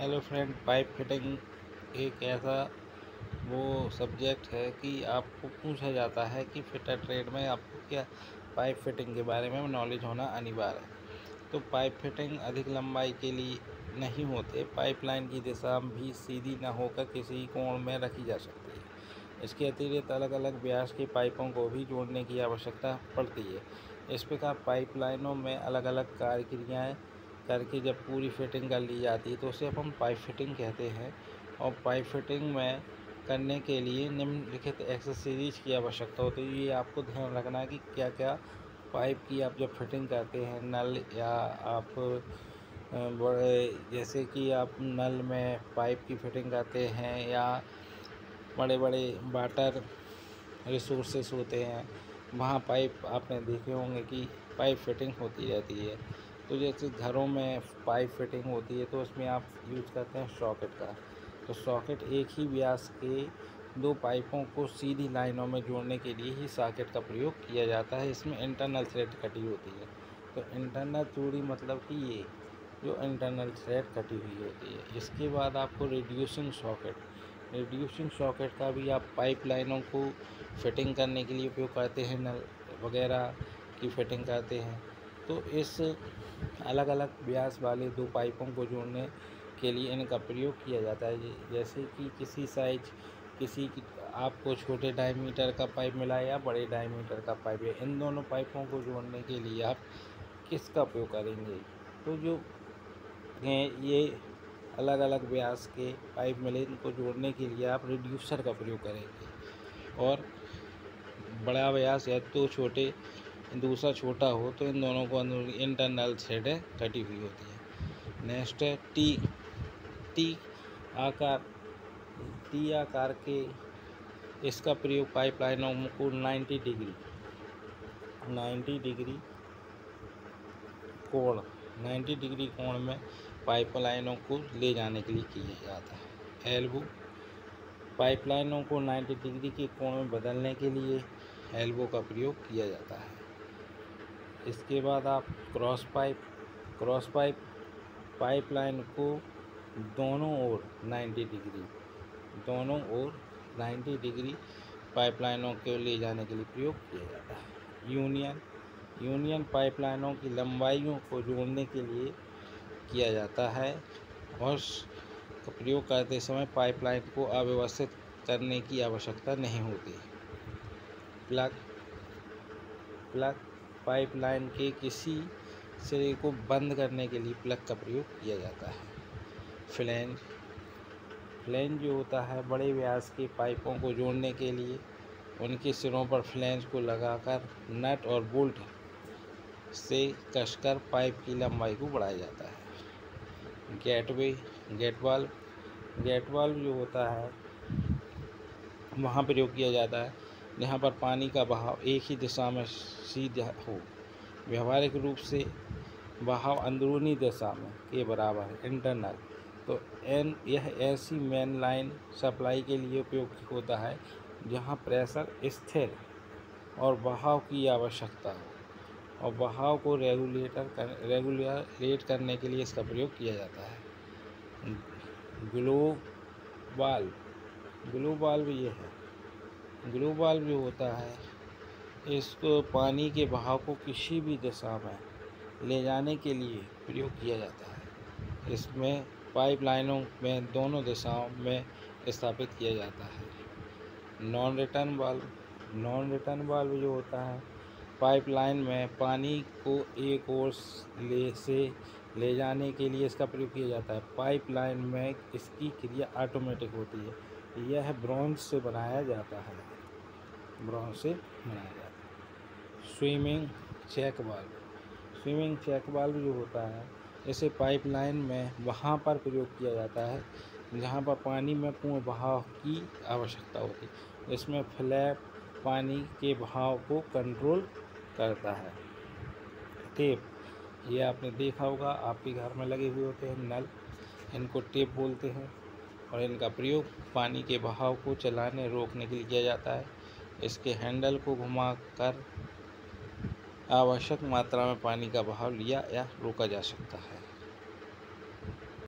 Hello friend, pipe fitting एक ऐसा subject है कि आपको पूछा जाता है कि फिटर ट्रेड में आपको क्या पाइप फिटिंग के बारे में नॉलेज होना अनिवार्य है। तो पाइप फिटिंग अधिक लंबाई के लिए नहीं होते। पाइपलाइन की दिशा भी सीधी न होकर किसी कोण में रखी जा सकती है। इसके अतिरिक्त अलग अलग व्यास के पाइपों को भी जोड़ने की आवश्यकता पड़ती है। इस प्रकार पाइपलाइनों में अलग अलग क्रियाएँ करके जब पूरी फिटिंग कर ली जाती है तो उसे अपन पाइप फिटिंग कहते हैं। और पाइप फिटिंग में करने के लिए निम्नलिखित एक्सेसरीज की आवश्यकता होती है। ये आपको ध्यान रखना है कि क्या क्या पाइप की आप जब फिटिंग करते हैं, नल या आप बड़े जैसे कि आप नल में पाइप की फिटिंग करते हैं या बड़े बड़े वाटर रिसोर्सेस होते हैं, वहाँ पाइप आपने देखे होंगे कि पाइप फिटिंग होती रहती है। तो जैसे घरों में पाइप फिटिंग होती है तो उसमें आप यूज़ करते हैं सॉकेट का। तो सॉकेट एक ही व्यास के दो पाइपों को सीधी लाइनों में जोड़ने के लिए ही सॉकेट का प्रयोग किया जाता है। इसमें इंटरनल थ्रेड कटी होती है। तो इंटरनल चूड़ी मतलब कि ये जो इंटरनल थ्रेड कटी हुई होती है। इसके बाद आपको रिड्यूसिंग सॉकेट का भी आप पाइप लाइनों को फिटिंग करने के लिए उपयोग करते हैं, नल वगैरह की फिटिंग करते हैं। तो इस अलग अलग व्यास वाले दो पाइपों को जोड़ने के लिए इनका प्रयोग किया जाता है। जैसे कि किसी की आपको छोटे डायमीटर का पाइप मिला या बड़े डायमीटर का पाइप है, इन दोनों पाइपों को जोड़ने के लिए आप किसका उपयोग करेंगे? तो जो हैं ये अलग अलग व्यास के पाइप मिले, इनको जोड़ने के लिए आप रिड्यूसर का प्रयोग करेंगे। और बड़ा व्यास या तो दूसरा छोटा हो तो इन दोनों को अंदर इंटरनल थ्रेडें कटी हुई होती है। नेक्स्ट है टी आकार टी आकार के इसका प्रयोग पाइपलाइनों को 90 डिग्री कोण में पाइपलाइनों को ले जाने के लिए किया जाता है। एल्बो पाइपलाइनों को 90 डिग्री के कोण में बदलने के लिए एल्बो का प्रयोग किया जाता है। इसके बाद आप क्रॉस पाइपलाइन को दोनों ओर 90 डिग्री पाइपलाइनों को ले जाने के लिए प्रयोग किया जाता है। यूनियन पाइपलाइनों की लंबाइयों को जोड़ने के लिए किया जाता है और प्रयोग करते समय पाइपलाइन को अव्यवस्थित करने की आवश्यकता नहीं होती। प्लग पाइपलाइन के किसी सिरे को बंद करने के लिए प्लग का प्रयोग किया जाता है। फ्लेंज जो होता है बड़े व्यास के पाइपों को जोड़ने के लिए उनके सिरों पर फ्लेंज को लगाकर नट और बोल्ट से कसकर पाइप की लंबाई को बढ़ाया जाता है। गेट वाल्व जो होता है वहाँ प्रयोग किया जाता है जहाँ पर पानी का बहाव एक ही दिशा में सीधा हो। व्यावहारिक रूप से बहाव अंदरूनी दिशा में के बराबर है, इंटरनल। तो यह ऐसी मेन लाइन सप्लाई के लिए उपयोग होता है जहाँ प्रेशर स्थिर और बहाव की आवश्यकता हो और बहाव को रेगुलेट करने के लिए इसका प्रयोग किया जाता है। ग्लो वाल्व ये है। ग्लो वाल्व जो होता है इसको पानी के बहाव को किसी भी दिशा में ले जाने के लिए प्रयोग किया जाता है। इसमें पाइपलाइनों में दोनों दिशाओं में स्थापित किया जाता है। नॉन रिटर्न वाल्व जो होता है पाइपलाइन में पानी को एक ओर से ले जाने के लिए इसका प्रयोग किया जाता है। पाइपलाइन में इसकी क्रिया ऑटोमेटिक होती है। यह ब्रॉन्ज से बनाया जाता है। स्विमिंग चेक वाल्व जो होता है इसे पाइपलाइन में वहाँ पर प्रयोग किया जाता है जहाँ पर पानी में पूर्ण बहाव की आवश्यकता होती है। इसमें फ्लैप पानी के बहाव को कंट्रोल करता है। टेप ये आपने देखा होगा, आपके घर में लगे हुए होते हैं नल, इनको टेप बोलते हैं और इनका प्रयोग पानी के बहाव को चलाने रोकने के लिए किया जाता है। इसके हैंडल को घुमाकर आवश्यक मात्रा में पानी का बहाव लिया या रोका जा सकता है।